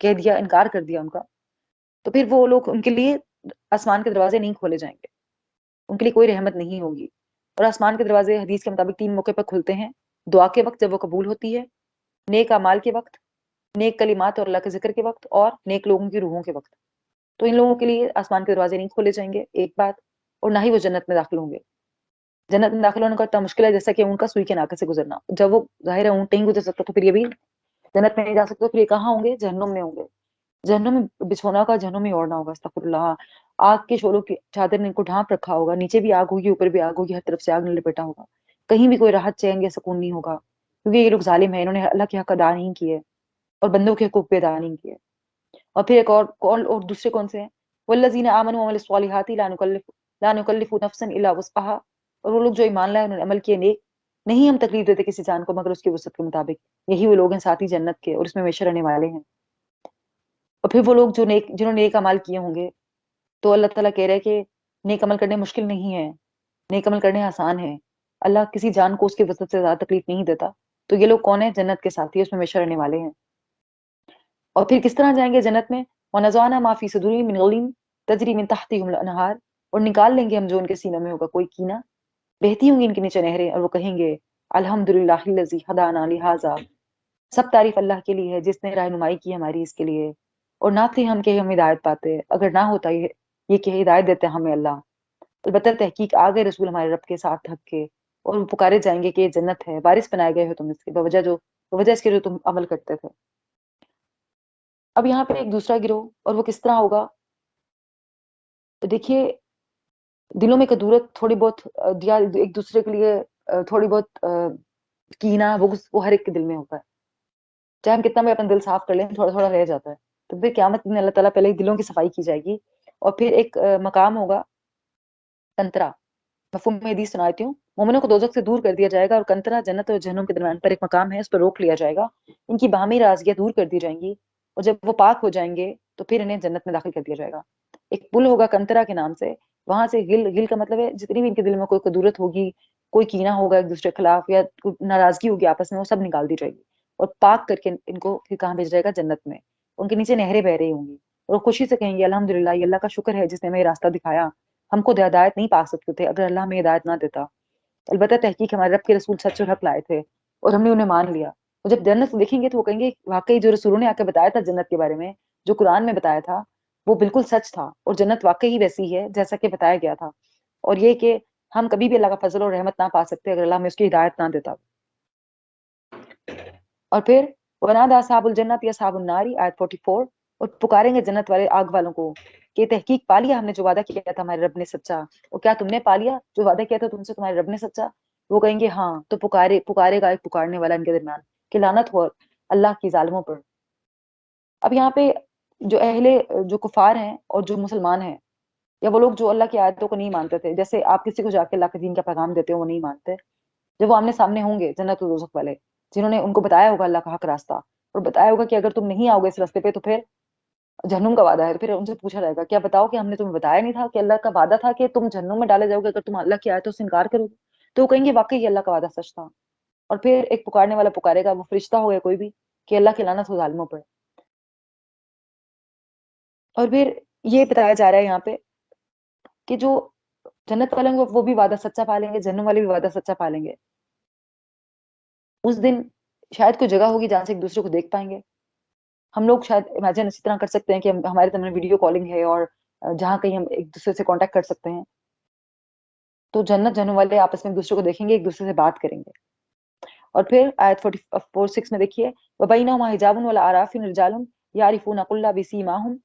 کہہ دیا, انکار کر دیا ان کا, تو پھر وہ لوگ, ان کے لیے آسمان کے دروازے نہیں کھولے جائیں گے, ان کے لیے کوئی رحمت نہیں ہوگی. اور آسمان کے دروازے حدیث کے مطابق 3 موقع پر کھلتے ہیں: دعا کے وقت جب وہ قبول ہوتی ہے, نیک اعمال کے وقت, نیک کلمات اور اللہ کے ذکر کے وقت, اور نیک لوگوں کی روحوں کے وقت. تو ان لوگوں کے لیے آسمان کے دروازے نہیں کھولے جائیں گے, ایک بات. اور نہ ہی وہ جنت میں داخل ہوں گے. جنت میں داخل ہونے کا اتنا مشکل ہے جیسا کہ ان کا سوئی کے ناکے سے گزرنا. جب وہ ظاہر ہے اونٹ نہیں گزر سکتا, تو پھر یہ بھی جنت میں نہیں جا سکتے, پھر یہ کہاں ہوں گے؟ جہنم میں ہوں گے. جہنم میں بچھونا کا, جہنم میں اوڑھنا ہوگا, استغفر اللہ. آگ کے شعلوں کی چادر نے ان کو ڈھانپ رکھا ہوگا, نیچے بھی آگ ہوگی, اوپر بھی آگ ہوگی, ہر طرف سے آگ نے لپیٹا ہوگا. کہیں بھی کوئی راحت, چین یا سکون نہیں ہوگا, کیونکہ یہ لوگ ظالم ہیں, انہوں نے اللہ کے حق ادا نہیں کیے اور بندوں کے حقوق پہ ادا نہیں کیے. اور پھر ایک اور دوسرے کون سے ہیں؟ والذین آمنوا وعملوا الصالحات لا نکلف نفسا الا وسعها. اور وہ لوگ جو ایمان لائے, انہوں نے عمل کیے نیک, نہیں ہم تکلیف دیتے کسی جان کو مگر اس کی وسعت کے مطابق. یہی وہ لوگ ہیں ساتھی جنت کے, اور اس میں ہمیشہ رہنے والے ہیں. اور پھر وہ لوگ جنہوں نے نیک عمل کیے ہوں گے, تو اللہ تعالیٰ کہہ رہے ہیں کہ نیک عمل کرنے مشکل نہیں ہے, نیک عمل کرنے آسان ہے. اللہ کسی جان کو اس کی وسعت سے زیادہ تکلیف نہیں دیتا. تو یہ لوگ کون ہیں؟ جنت کے ساتھی, اس میں ہمیشہ رہنے والے ہیں. اور پھر کس طرح جائیں گے جنت میں؟ وَنَزَعْنَا مَا فِي صُدُورِهِم مِّن غِلٍّ تَجْرِي مِن تَحْتِهِمُ الْأَنْهَارُ. اور نکال لیں گے ہم جو ان کے سینوں میں ہوگا کوئی کینہ, بہتی ہوں گی ان کے نیچے نہریں, اور وہ کہیں گے الحمدللہ الذی ہدانا لہذا. سب تعریف اللہ کے لیے ہے جس نے رہنمائی کی ہماری اس کے لیے, اور نہ تھے ہم کہ ہم ہدایت پاتے, اگر نہ ہوتا یہ کہ ہدایت دیتے ہمیں اللہ. البتہ تحقیق آ گئے رسول ہمارے رب کے ساتھ تھک کے, اور وہ پکارے جائیں گے کہ یہ جنت ہے, وارث بنائے گئے ہو تم اس کے, بوجہ اس کے جو تم عمل کرتے تھے. اب یہاں پہ ایک دوسرا گروہ, اور وہ کس طرح ہوگا؟ تو دیکھیے, دلوں میں کدورت تھوڑی بہت, یا ایک دوسرے کے لیے تھوڑی بہت کینہ, وہ ہر ایک کے دل میں ہوتا ہے. چاہے ہم کتنا بھی اپنا دل صاف کر لیں, تھوڑا تھوڑا رہ جاتا ہے. تو پھر قیامت میں اللہ تعالیٰ پہلے ہی دلوں کی صفائی کی جائے گی, اور پھر ایک مقام ہوگا کنترا. مفہوم میں حدیث سناتی ہوں. مومنوں کو دوزخ سے دور کر دیا جائے گا, اور کنترا جنت اور جہنم کے درمیان پر ایک مقام ہے, اس پر روک لیا جائے گا. ان کی باہمی رازگیاں دور کر دی جائیں گی, اور جب وہ پاک ہو جائیں گے تو پھر انہیں جنت میں داخل کر دیا جائے گا. ایک پل ہوگا کنترا کے نام سے, وہاں سے گل کا مطلب ہے جتنی بھی ان کے دل میں کوئی کدورت ہوگی, کوئی کینہ ہوگا ایک دوسرے کے خلاف, یا ناراضگی ہوگی آپس میں, وہ سب نکال دی جائے گی, اور پاک کر کے ان کو پھر کہاں بھیج جائے گا؟ جنت میں. ان کے نیچے نہریں بہ رہی ہوں گی, اور خوشی سے کہیں گے الحمدللہ, یہ اللہ کا شکر ہے جس نے ہمیں راستہ دکھایا, ہم کو ہدایت نہیں پا سکتے تھے اگر اللہ ہمیں ہدایت نہ دیتا. البتہ تحقیق ہمارے رب کے رسول سچ اور حق لائے تھے, اور ہم نے انہیں مان لیا. اور جب جنت دیکھیں گے تو وہ کہیں گے واقعی جو رسولوں نے آ کے بتایا تھا جنت کے بارے میں, جو قرآن میں بتایا تھا, وہ بالکل سچ تھا, اور جنت واقعی ویسی ہے جیسا کہ بتایا گیا تھا. اور یہ کہ ہم کبھی بھی اللہ کا فضل اور رحمت نہ پا سکتے اگر اللہ ہمیں اس کی ہدایت نہ دیتا. اور پھر ونادى اصحاب الجنت اصحاب النار, آیت 44. اور پکاریں گے جنت والے آگ والوں کو کہ تحقیق پا لیا ہم نے جو وعدہ کیا تھا ہمارے رب نے سچا, اور کیا تم نے پا لیا جو وعدہ کیا تھا تم سے تمہارے رب نے سچا؟ وہ کہیں گے ہاں. تو پکارے گا ایک پکارنے والا ان کے درمیان کہ لعنت ہو اللہ کی ظالموں پر. اب یہاں پہ جو کفار ہیں اور جو مسلمان ہیں, یا وہ لوگ جو اللہ کی آیتوں کو نہیں مانتے تھے, جیسے آپ کسی کو جا کے اللہ کے دین کا پیغام دیتے ہو وہ نہیں مانتے, جب وہ آمنے سامنے ہوں گے جنت و دوزخ والے, جنہوں نے ان کو بتایا ہوگا اللہ کا حق راستہ, اور بتایا ہوگا کہ اگر تم نہیں آؤ گے اس راستے پہ تو پھر جہنم کا وعدہ ہے. پھر ان سے پوچھا جائے گا کیا بتاؤ کہ ہم نے تمہیں بتایا نہیں تھا کہ اللہ کا وعدہ تھا کہ تم جہنم میں ڈالے جاؤ گے اگر تم اللہ کی آیتوں سے انکار کرو گے؟ تو وہ کہیں گے واقعی اللہ کا وعدہ سچ تھا. اور پھر ایک پکارنے والا پکارے گا, وہ فرشتہ ہو یا کوئی بھی, کہ اللہ کی لعنت ہو ظالموں پر. اور پھر یہ بتایا جا رہا ہے یہاں پہ کہ جو جنت والے ہیں وہ بھی وعدہ سچا پا لیں گے, جہنم والے بھی وعدہ سچا پا لیں گے. اس دن شاید کوئی جگہ ہوگی جہاں سے ایک دوسرے کو دیکھ پائیں گے. ہم لوگ شاید امیجن اسی طرح کر سکتے ہیں کہ ہمارے سامنے ویڈیو کالنگ ہے, اور جہاں کہیں ہم ایک دوسرے سے کانٹیکٹ کر سکتے ہیں, تو جنت جہنم والے آپس میں ایک دوسرے کو دیکھیں گے, ایک دوسرے سے بات کریں گے. اور پھر آیت 46 میں دیکھیے وَبَيْنَهُمَا حِجَابٌ وَلَأَعْرَافٍ رِجَالٌ يَعْرِفُونَ كُلًّا بِسِيمَاهُمْ.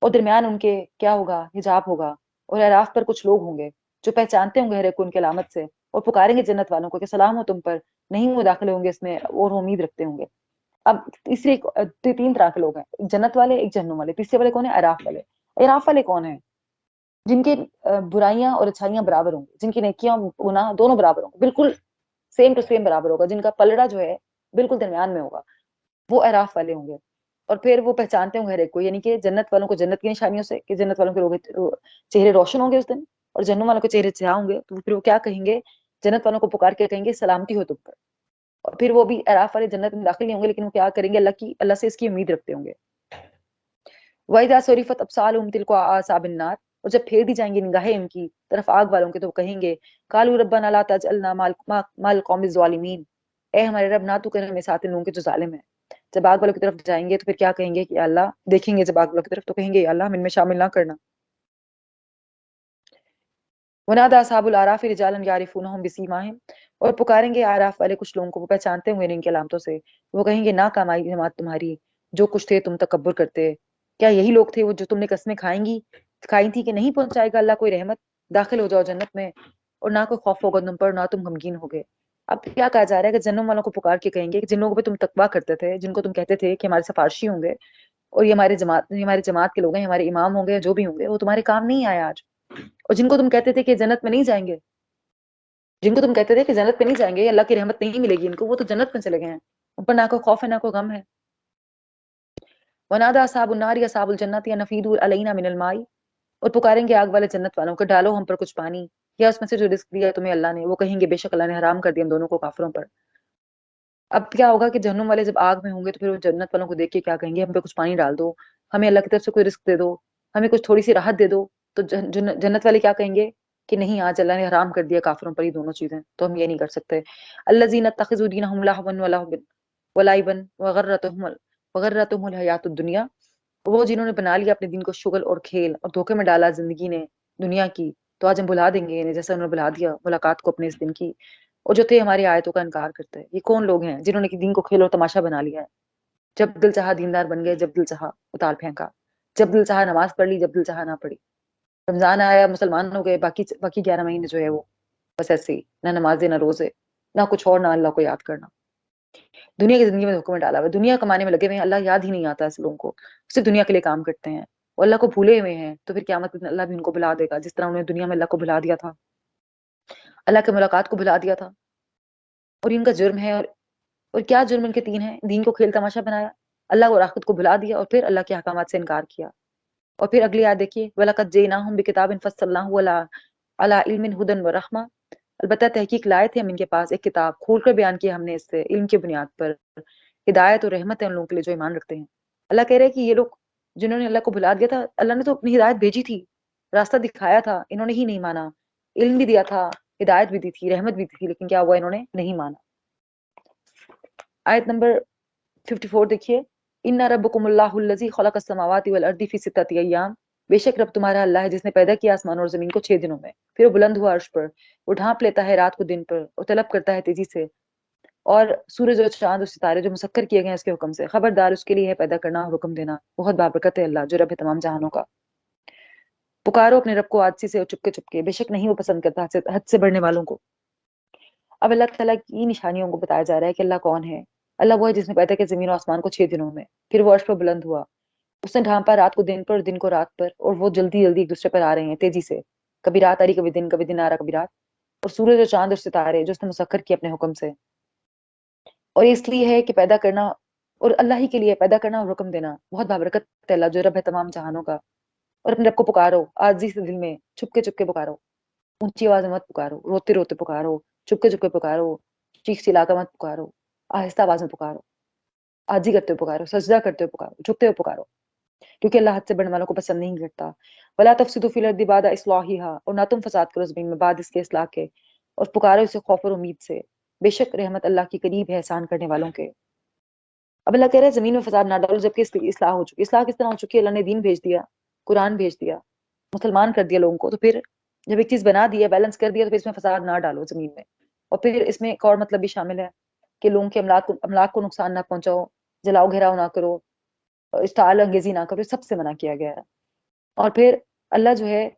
اور درمیان ان کے کیا ہوگا؟ حجاب ہوگا, اور اعراف پر کچھ لوگ ہوں گے جو پہچانتے ہوں گے ہر ایک کو ان کی علامت سے, اور پکاریں گے جنت والوں کو کہ سلام ہو تم پر, نہیں وہ داخل ہوں گے اس میں اور امید رکھتے ہوں گے. اب تیسری 3 طرح کے لوگ ہیں, ایک جنت والے, ایک جہنم والے, تیسرے والے کون ہیں؟ اعراف والے. اعراف والے کون ہیں؟ جن کے برائیاں اور اچھائیاں برابر ہوں گی, جن کی نیکیاں گناہ دونوں برابر ہوں گے, بالکل سیم ٹو سیم برابر ہوگا, جن کا پلڑا جو ہے بالکل درمیان میں ہوگا, وہ اعراف والے ہوں گے. اور پھر وہ پہچانتے ہوں گے ہر ایک کو, یعنی کہ جنت والوں کو جنت کی نشانیوں سے, کہ جنت والوں کے چہرے روشن ہوں گے اس دن, اور جہنم والوں کے چہرے سیاہ ہوں گے. تو پھر وہ کیا کہیں گے؟ جنت والوں کو پکار کے کہیں گے سلامتی ہو تم پر. اور پھر وہ بھی اعراف والے جنت میں داخل نہیں ہوں گے, لیکن وہ کیا کریں گے؟ اللہ سے اس کی امید رکھتے ہوں گے. وَإِذَا صُرِفَتْ أَبْصَارُهُمْ تِلْقَاءَ أَصْحَابِ النَّارِ، اور جب پھیر دی جائیں گی نگاہیں ان کی طرف آگ والوں کے تو وہ کہیں گے قَالُوا رَبَّنَا لَا تَجْعَلْنَا مَعَ الْقَوْمِ الظَّالِمِينَ، اے ہمارے رب نہ تو کر ہمیں ساتھ ان لوگوں کے جو ظالم ہیں۔ جب آگ والوں کی طرف جائیں گے تو پھر کیا کہیں گے کہ اللہ، دیکھیں گے جب آگ والوں کی طرف تو کہیں گے اللہ ہم ان میں شامل نہ کرنا۔ وَنَادَىٰ أَصْحَابُ الْأَعْرَافِ رِجَالًا يَعْرِفُونَهُم بِسِيمَاهِمْ، اور پکاریں گے اعراف والے کچھ لوگوں کو وہ پہچانتے ہوئے ان کی علامتوں سے، وہ کہیں گے نہ کام آئی جماعت تمہاری جو کچھ تھے تم تکبر کرتے، کیا یہی لوگ تھے وہ جو تم نے قسمیں کھائی تھی کہ نہیں پہنچائے گا اللہ کوئی رحمت، داخل ہو جاؤ جنت میں اور نہ کوئی خوف ہوگا تم پر نہ تم غمگین ہوگے۔ اب کیا کہا جا رہا ہے کہ جنم والوں کو پکار کے کہیں گے کہ جن لوگوں پہ تم تقویٰ کرتے تھے، جن کو تم کہتے تھے کہ ہمارے سفارشی ہوں گے اور یہ ہمارے جماعت کے لوگ ہیں، ہمارے امام ہوں گے جو بھی ہوں گے، وہ تمہارے کام نہیں آئے آج، اور جن کو تم کہتے تھے کہ جنت میں نہیں جائیں گے، جن کو تم کہتے تھے کہ جنت میں نہیں جائیں گے، اللہ کی رحمت نہیں ملے گی ان کو، وہ تو جنت میں چلے گئے ہیں، ان پر نہ کوئی خوف ہے نہ کوئی غم ہے۔ وَنَادَىٰ أَصْحَابُ النَّارِ أَصْحَابَ الْجَنَّةِ أَنْ أَفِيضُوا عَلَيْنَا مِنَ الْمَاءِ، اور پکاریں گے آگ والے جنت والوں کو ڈالو ہم پر کچھ پانی یا اس میں سے جو رزق دیا تمہیں اللہ نے، وہ کہیں گے بے شک اللہ نے حرام کر دیا ہم دونوں کو کافروں پر۔ اب کیا ہوگا کہ جہنم والے جب آگ میں ہوں گے تو پھر وہ جنت والوں کو دیکھ کے کیا کہیں گے ہم پہ کچھ پانی ڈال دو، ہمیں اللہ کی طرف سے کوئی رزق دے دو، ہمیں کچھ تھوڑی سی راحت دے دو، تو جنت والے کیا کہیں گے کہ نہیں آج اللہ نے حرام کر دیا کافروں پر یہ دونوں چیزیں، تو ہم یہ نہیں کر سکتے۔ الذین اتخذوا دینہم لہوا ولعبا وغرتهم الحیات الدنیا، وہ جنہوں نے بنا لیا اپنے دین کو شغل اور کھیل اور دھوکے میں ڈالا زندگی نے دنیا کی، تو آج ہم بھلا دیں گے انہیں جیسا انہوں نے بھلا دیا ملاقات کو اپنے اس دن کی، اور جو تھے ہماری آیتوں کا انکار کرتے ہیں۔ یہ کون لوگ ہیں جنہوں نے دین کو کھیل اور تماشا بنا لیا ہے؟ جب دل چاہا دیندار بن گئے، جب دل چاہا اتار پھینکا، جب دل چاہا نماز پڑھ لی، جب دل چاہا نہ پڑھی، رمضان آیا مسلمان ہو گئے، باقی 11 مہینے جو ہے وہ بس ایسے ہی، نہ نمازیں نہ روزے نہ کچھ اور، نہ اللہ کو یاد کرنا، دنیا کی زندگی میں دھوکے میں ڈالا ہوا، دنیا کمانے میں لگے ہوئے ہیں، اللہ یاد ہی نہیں آتا ایسے لوگوں کو، صرف دنیا کے لیے کام کرتے ہیں اور اللہ کو بھولے ہوئے ہیں، تو پھر قیامت میں اللہ بھی ان کو بھلا دے گا، جس طرح انہوں نے دنیا میں اللہ کو بھلا دیا تھا، اللہ کی ملاقات کو بھلا دیا تھا۔ اور ان کا جرم ہے، اور کیا جرم ان کے 3 ہیں؟ دین کو کھیل تماشا بنایا، اللہ اور آخرت کو بھلا دیا، اور پھر اللہ کے احکامات سے انکار کیا۔ اور پھر اگلی آیت دیکھیے وَلَقَدْ جِئْنَاهُمْ بِكِتَابٍ فَصَّلْنَاهُ عَلَىٰ عِلْمٍ هُدًى وَرَحْمَةٍ، البتہ تحقیق لائے تھے ہم ان کے پاس ایک کتاب، کھول کر بیان کیا ہم نے اس سے علم کی بنیاد پر، ہدایت اور رحمت ہے ان لوگوں کے لیے جو ایمان رکھتے ہیں۔ اللہ کہہ رہے ہیں کہ یہ لوگ جنہوں نے اللہ کو بھلا دیا تھا، اللہ نے تو اپنی ہدایت بھیجی تھی، راستہ دکھایا تھا، انہوں نے ہی نہیں مانا، علم بھی دیا تھا، ہدایت بھی دی تھی، رحمت بھی دی تھی، لیکن کیا ہوا انہوں نے نہیں مانا۔ آیت نمبر 54 دیکھیے ان ربکم اللہ الذی خلق السماوات والارض فی ستۃ ایام، بے شک رب تمہارا اللہ ہے جس نے پیدا کیا آسمان اور زمین کو 6 دنوں میں، پھر وہ بلند ہوا عرش پر، وہ ڈھانپ لیتا ہے رات کو دن پر اور طلب کرتا ہے تیزی سے، اور سورج اور چاند اور ستارے جو مسخر کیے گئے ہیں اس کے حکم سے، خبردار اس کے لیے ہے پیدا کرنا اور حکم دینا، بہت بابرکت ہے اللہ جو رب ہے تمام جہانوں کا۔ پکارو اپنے رب کو عاجزی سے اور چپکے، بے شک نہیں وہ پسند کرتا حد سے بڑھنے والوں کو۔ اب اللہ تعالیٰ کی نشانیوں کو بتایا جا رہا ہے کہ اللہ کون ہے۔ اللہ وہ ہے جس نے پیدا کیا زمین و آسمان کو 6 دنوں میں، پھر وہ عرش پر بلند ہوا، اس نے ڈھانپا رات کو دن پر اور دن کو رات پر، اور وہ جلدی جلدی ایک دوسرے پر آ رہے ہیں تیزی سے، کبھی رات آ رہی کبھی دن آ رہا کبھی رات، اور سورج اور چاند اور ستارے جو اس نے مسخر کیے اپنے حکم سے، اور اس لیے ہے کہ پیدا کرنا اور اللہ ہی کے لیے پیدا کرنا اور حکم دینا، بہت بابرکت ہے اللہ جو رب ہے تمام جہانوں کا۔ اور اپنے رب کو پکارو عاجزی سے دل میں، چھپ کے پکارو، اونچی آواز میں مت پکارو، روتے روتے پکارو، چھپ کے پکارو، چیخ چلا کر مت پکارو، آہستہ آواز میں پکارو، عاجزی کرتے ہوئے پکارو، سجدہ کرتے ہوئے پکارو، جھکتے ہوئے پکارو، کیونکہ اللہ حد سے بڑھنے والوں کو پسند نہیں کرتا۔ ولا تفسدوا فی الارض بعد اصلاحها، اور نہ تم فساد کرو زمین میں بعد اس کے اصلاح کے، اور پکارو اسے خوف اور امید سے، بے شک رحمت اللہ کی قریب ہے احسان کرنے والوں کے۔ اب اللہ کہہ رہے ہیں زمین میں فساد نہ ڈالو جبکہ اس کی اصلاح ہو چکی، اصلاح کس طرح ہو چکی ہے؟ اللہ نے دین بھیج دیا، قرآن بھیج دیا، مسلمان کر دیا لوگوں کو، تو پھر جب ایک چیز بنا دی ہے، بیلنس کر دیا، تو پھر اس میں فساد نہ ڈالو زمین میں۔ اور پھر اس میں ایک اور مطلب بھی شامل ہے کہ لوگوں کے املاک کو نقصان نہ پہنچاؤ، جلاؤ گھیراؤ نہ کرو، اشتعال انگیزی نہ کرو، سب سے منع کیا گیا ہے۔ اور پھر اللہ جو ہے،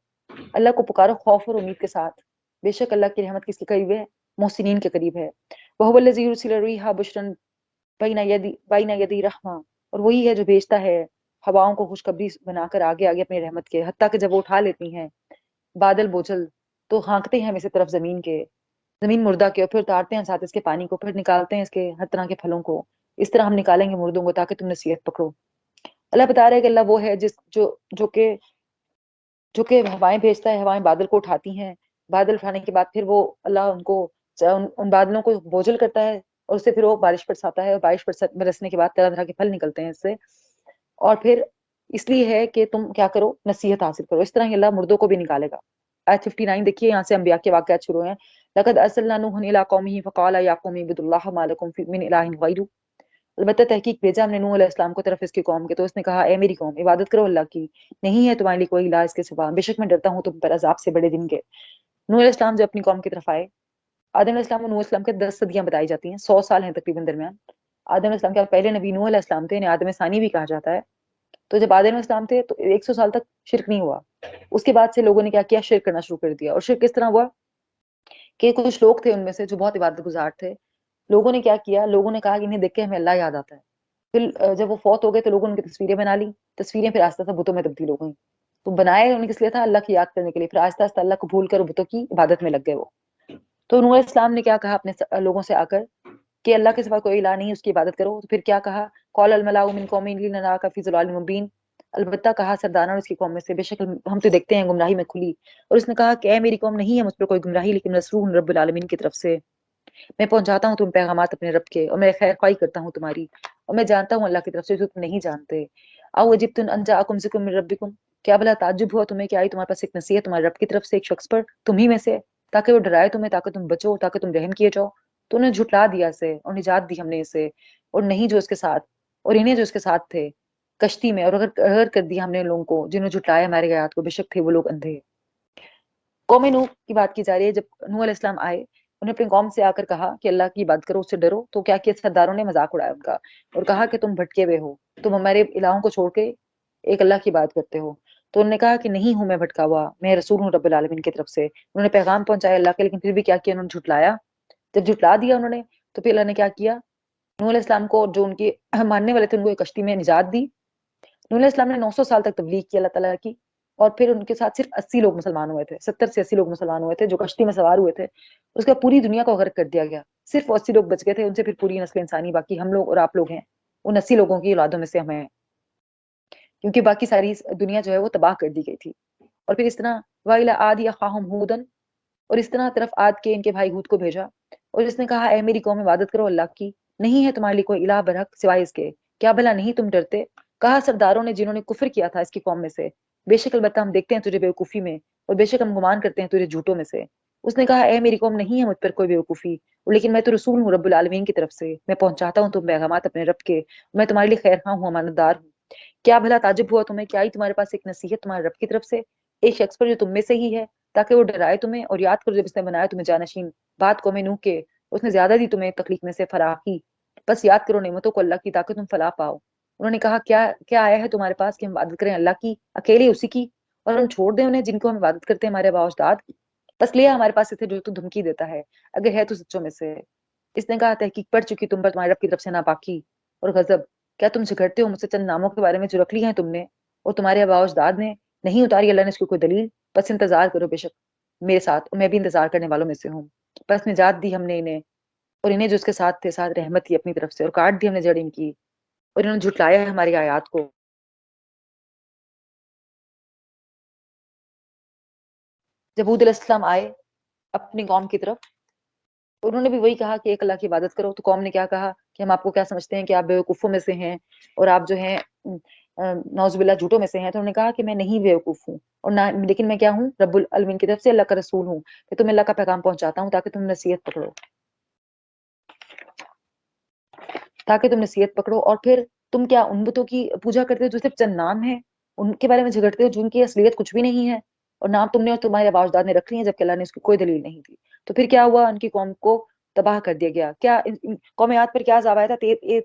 اللہ کو پکارو خوف اور امید کے ساتھ، بے شک اللہ کی رحمت کس کے قریب ہے؟ محسنین کے قریب ہے۔ وَهُوَ الَّذِي يُرْسِلُ الرِّيحَ بُشْرًا بَيْنَ يَدَيْ رَحْمَةٍ، اور وہی ہے جو بھیجتا ہے ہواؤں کو خوشخبری بنا کر آگے آگے اپنی رحمت کے، حتیٰ کہ جب وہ اٹھا لیتی ہیں بادل بوجھل تو ہانکتے ہیں ہم اسی طرف زمین مردہ کے، اور پھر اتارتے ہیں ساتھ اس کے پانی کو، پھر نکالتے ہیں اس کے ہر طرح کے پھلوں کو، اس طرح ہم نکالیں گے مردوں کو تاکہ تم نصیحت پکڑو۔ اللہ بتا رہا ہے کہ اللہ وہ ہے جو کہ ہوائیں بھیجتا ہے، ہوائیں بادل کو اٹھاتی ہیں، بادل اٹھانے کے بعد پھر وہ اللہ ان بادلوں کو بوجھل کرتا ہے، اور اس سے پھر وہ بارش برساتا ہے، اور بارش برسنے کے بعد طرح طرح کے پھل نکلتے ہیں اس سے، اور پھر اس لیے ہے کہ تم کیا کرو، نصیحت حاصل کرو. اس طرح ہی اللہ مردوں کو بھی نکالے گا. آیت 59 دیکھیے، یہاں سے انبیاء کے واقعات شروع ہیں. لقد ارسلنا نوحا الی قومه فقال یا قوم اعبدوا اللہ ما لکم من الہ غیرہ. البتہ تحقیق بھیجا ہم نے نوح علیہ السلام کو طرف اس کی قوم کے، تو اس نے کہا اے میری قوم، عبادت کرو اللہ کی، نہیں ہے تمہارے لیے کوئی الہ اس کے سوا، بے شک میں ڈرتا ہوں تم پر عذاب سے بڑے دن کے. نوح علیہ السلام جو اپنی قوم کی طرف آئے، آدم علیہ السلام اور نوح علیہ السلام کے 10 صدیاں بتائی جاتی ہیں، 100 سال ہیں تقریباً درمیان. آدم علیہ السلام کے پہلے نبی نوح علیہ السلام تھے، انہیں آدم ثانی بھی کہا جاتا ہے. تو جب آدم علیہ السلام تھے تو 100 سال تک شرک نہیں ہوا. اس کے بعد سے لوگوں نے کیا کیا، شرک کرنا شروع کر دیا. اور شرک کس طرح ہوا کہ کچھ لوگ تھے ان میں سے جو بہت عبادت گزار تھے. لوگوں نے کیا کیا، لوگوں نے کہا کہ انہیں دیکھ کے ہمیں اللہ یاد آتا ہے. پھر جب وہ فوت ہو گئے تو لوگوں نے ان کی تصویریں بنا لی. تصویریں پھر آہستہ آہستہ بتوں میں تبدیل ہو گئیں. تو بنائے انہوں نے کس لیے تھا، اللہ کی یاد کرنے کے لیے. پھر آہستہ آہستہ اللہ کو بھول کر بتوں کی عبادت میں لگ گئے وہ. تو نوح علیہ السلام نے کیا کہا اپنے لوگوں سے آ کر کہ اللہ کے سوا کوئی الہ نہیں، اس کی عبادت کرو. تو پھر کیا کہا، قال الملأ من قوم لنراک فی ضلال مبین. البتہ کہا سرداروں نے اس کی قوم میں سے، بے شک ہم تو دیکھتے ہیں گمراہی میں کھلی. اور اس نے کہا کہ اے میری قوم، نہیں ہے مجھ پر کوئی گمراہی، لیکن رسول رب العالمین کی طرف سے میں پہنچاتا ہوں تم پیغامات اپنے رب کے، اور میں خیر خواہی کرتا ہوں تمہاری، اور میں جانتا ہوں اللہ کی طرف سے جو تم نہیں جانتے. او عجبتم ان جاءکم ذکر من ربکم، کیا بھلا تعجب ہوا تمہیں کہ آئی تمہارے پاس ایک نصیحت تمہارے رب کی طرف سے ایک شخص پر، تم ہی میں سے، تاکہ وہ ڈرائے تمہیں، تاکہ تم بچو، تاکہ تم رحم کیے جاؤ. تو انہیں جھٹلا دیا اسے، اور نجات دی ہم نے اسے، اور نہیں جو اس کے ساتھ، اور انہیں جو اس کے ساتھ تھے کشتی میں. اور اگر کر دیا ہم نے لوگوں کو جنہوں نے جھٹلایا ہمارے آیات کو، بے شک تھے وہ لوگ اندھے. قوم نوح کی بات کی جا رہی ہے. جب نوح علیہ السلام آئے، انہیں اپنی قوم سے آ کر کہا کہ اللہ کی عبادت کرو، اس سے ڈرو. تو کیا کیا، سرداروں نے مذاق اڑایا ان کا اور کہا کہ تم بھٹکے ہوئے ہو، تم ہمارے الہوں کو چھوڑ کے ایک اللہ کی بات کرتے ہو. تو انہوں نے کہا کہ نہیں ہوں میں بھٹکا ہوا، میں رسول ہوں رب العالمین کی طرف سے. انہوں نے پیغام پہنچایا اللہ کے، لیکن پھر بھی کیا کیا، انہوں نے جھٹلایا. جب جھٹلا دیا انہوں نے، تو پھر اللہ نے کیا کیا، نوح علیہ السلام کو اور جو ان کے ماننے والے تھے ان کو ایک کشتی میں نجات دی. نوح علیہ السلام نے 900 سال تک تبلیغ کی اللہ تعالیٰ کی. اور پھر ان کے ساتھ صرف 80 لوگ مسلمان ہوئے تھے، 70 سے 80 لوگ مسلمان ہوئے تھے جو کشتی میں سوار ہوئے تھے. اس کا پوری دنیا کو غرق کر دیا گیا. صرف 80 لوگ بچ گئے تھے، ان سے پھر پوری نسل انسانی، باقی ہم لوگ اور آپ لوگ ہیں، ان 80 لوگوں کی اولادوں میں سے ہمیں ہیں، کیونکہ باقی ساری دنیا جو ہے وہ تباہ کر دی گئی تھی. اور پھر اس طرح وَإِلَىٰ عَادٍ أَخَاهُمْ هُودًا، اور اس طرح طرف عاد کے ان کے بھائی ہود کو بھیجا. اور اس نے کہا اے میری قوم، عبادت کرو اللہ کی، نہیں ہے تمہارے لیے کوئی الہ برحق سوائے اس کے، کیا بھلا نہیں تم ڈرتے. کہا سرداروں نے جنہوں نے کفر کیا تھا اس کی قوم میں سے، بے شک البتہ ہم دیکھتے ہیں تجھے بیوقوفی میں، اور بے شک ہم گمان کرتے ہیں تجھے جھوٹوں میں سے. اس نے کہا اے میری قوم، نہیں ہے مجھ پر کوئی بیوقوفی، لیکن میں تو رسول ہوں رب العالمین کی طرف سے، میں پہنچاتا ہوں تم پیغامات اپنے رب کے، میں تمہارے لیے خیر خواہ ہوں، امانت دار ہوں. کیا بھلا تعجب ہوا تمہیں کہ آئی تمہارے پاس ایک نصیحت تمہارے رب کی طرف سے ایک شخص پر جو تم میں سے ہی ہے، تاکہ وہ ڈرائے تمہیں. اور یاد کرو جب اس نے بنایا تمہیں جانشین بات قوم نوح کے، اس نے زیادہ دی تمہیں تخلیق میں سے فراخی. بس یاد کرو نعمتوں کو اللہ کی، تاکہ تم فلاح پاؤ. انہوں نے کہا کیا کیا آیا ہے تمہارے پاس کہ ہم عبادت کریں اللہ کی اکیلے اسی کی، اور ہم چھوڑ دیں انہیں جن کو ہم عبادت کرتے ہیں ہمارے آباء و اجداد. بس لیا ہمارے پاس سے جو تو دھمکی دیتا ہے، اگر ہے تو سچوں میں سے. اس نے کہا تحقیق پڑ چکی تم پر تمہارے رب کی طرف سے ناپاکی اور غضب. کیا تم جھگڑتے ہو مجھ سے چند ناموں کے بارے میں جو رکھ لی ہیں تم نے اور تمہارے آباء و اجداد نے، نہیں اتاری اللہ نے اس کی کوئی دلیل. بس انتظار کرو، بے شک میرے ساتھ، اور میں بھی انتظار کرنے والوں میں سے ہوں. بس نجات دی ہم نے انہیں اور انہیں جو اس کے ساتھ تھے، ساتھ رحمت کی اپنی طرف سے، اور کاٹ دی ہم نے جڑ ان کی، اور انہوں نے جھٹلایا ہے ہماری آیات کو. جب ہود علیہ السلام آئے اپنی قوم کی طرف، انہوں نے بھی وہی کہا کہ ایک اللہ کی عبادت کرو. تو قوم نے کیا کہا کہ ہم آپ کو کیا سمجھتے ہیں کہ آپ بیوقوفوں میں سے ہیں، اور آپ جو ہیں نعوذ باللہ جھوٹوں میں سے ہیں. تو انہوں نے کہا کہ میں نہیں بیوقوف ہوں، اور نہ لیکن میں کیا ہوں، رب العالمین کی طرف سے اللہ کا رسول ہوں، کہ تم اللہ کا پیغام پہنچاتا ہوں تاکہ تم نصیحت پکڑو، تاکہ تم نصیحت پکڑو. اور پھر تم کیا ان بتوں کی پوجا کرتے ہو جو صرف چند نام ہیں، ان کے بارے میں جھگڑتے ہو جن کی اصلیت کچھ بھی نہیں ہے، اور نام تم نے اور تمہارے آباء و اجداد نے رکھ لی ہیں جبکہ اللہ نے اس کی کوئی دلیل نہیں دی. تو پھر کیا ہوا، ان کی قوم کو تباہ کر دیا گیا. کیا قوم عاد پر کیا عذاب آیا تھا،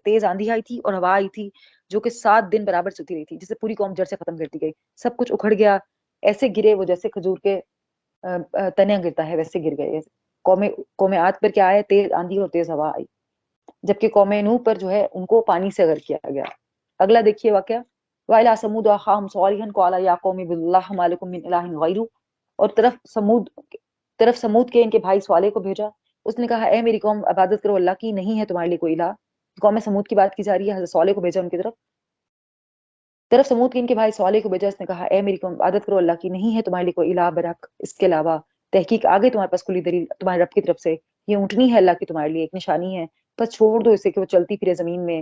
تیز آندھی آئی تھی اور ہوا آئی تھی جو کہ 7 دن برابر چلتی رہی تھی، جسے پوری قوم جڑ سے ختم کر دی گئی. سب کچھ اکھڑ گیا، ایسے گرے وہ جیسے کھجور کے تنیا گرتا ہے، ویسے گر گئے. قوم عاد پر کیا آیا، تیز آندھی اور تیز ہوا آئی. جبکہ قوم نوح پر جو ہے ان کو پانی سے غرق کیا گیا. اگلا دیکھیے واقعہ، وَإِلَىٰ ثَمُودَ أَخَاهُمْ صَالِحًا قَالَ يَا قَوْمِ اعْبُدُوا اللَّهَ مَا لَكُم مِّنْ إِلَٰهٍ غَيْرُهُ. اور طرف سمود کے ان کے بھائی صالح کو بھیجا. اس نے کہا اے میری قوم، عبادت کرو اللہ کی، نہیں ہے تمہارے لیے کوئی الہ. قوم سمود کی بات کی جا رہی ہے، حضرت صالح کو بھیجا ان کی طرف سمود کے ان کے بھائی صالح کو بھیجا. اس نے کہا اے میری قوم، عبادت کرو اللہ کی، نہیں ہے تمہارے لیے کوئی الہ برحق اس کے علاوہ. تحقیق آگے تمہارے پاس کھلی دلیل تمہارے رب کی طرف سے، یہ اونٹنی ہے اللہ کی تمہارے لیے ایک نشانی ہے، بس چھوڑ دو اسے کہ وہ چلتی پھرے زمین میں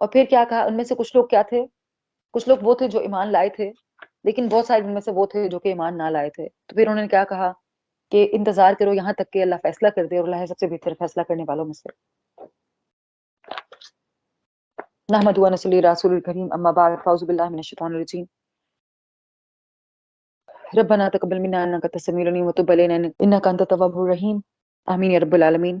اور پھر کیا کہا، ان میں سے کچھ لوگ کیا تھے، کچھ لوگ وہ تھے جو ایمان لائے تھے، لیکن بہت سارے ان میں سے وہ تھے جو کہ ایمان نہ لائے تھے. تو پھر انہوں نے کیا کہا کہ انتظار کرو یہاں تک کہ اللہ فیصلہ کر دے، اور اللہ ہے سب سے بہتر فیصلہ کرنے والوں میں سے. نحمد و نصلی رسول الکریم، اما بعد، فاعوذ باللہ من الشیطان الرجیم. ربنا تقبل منا انک انت السمیع العلیم وتب علینا انک انت التواب الرحیم. آمین یا رب العالمین.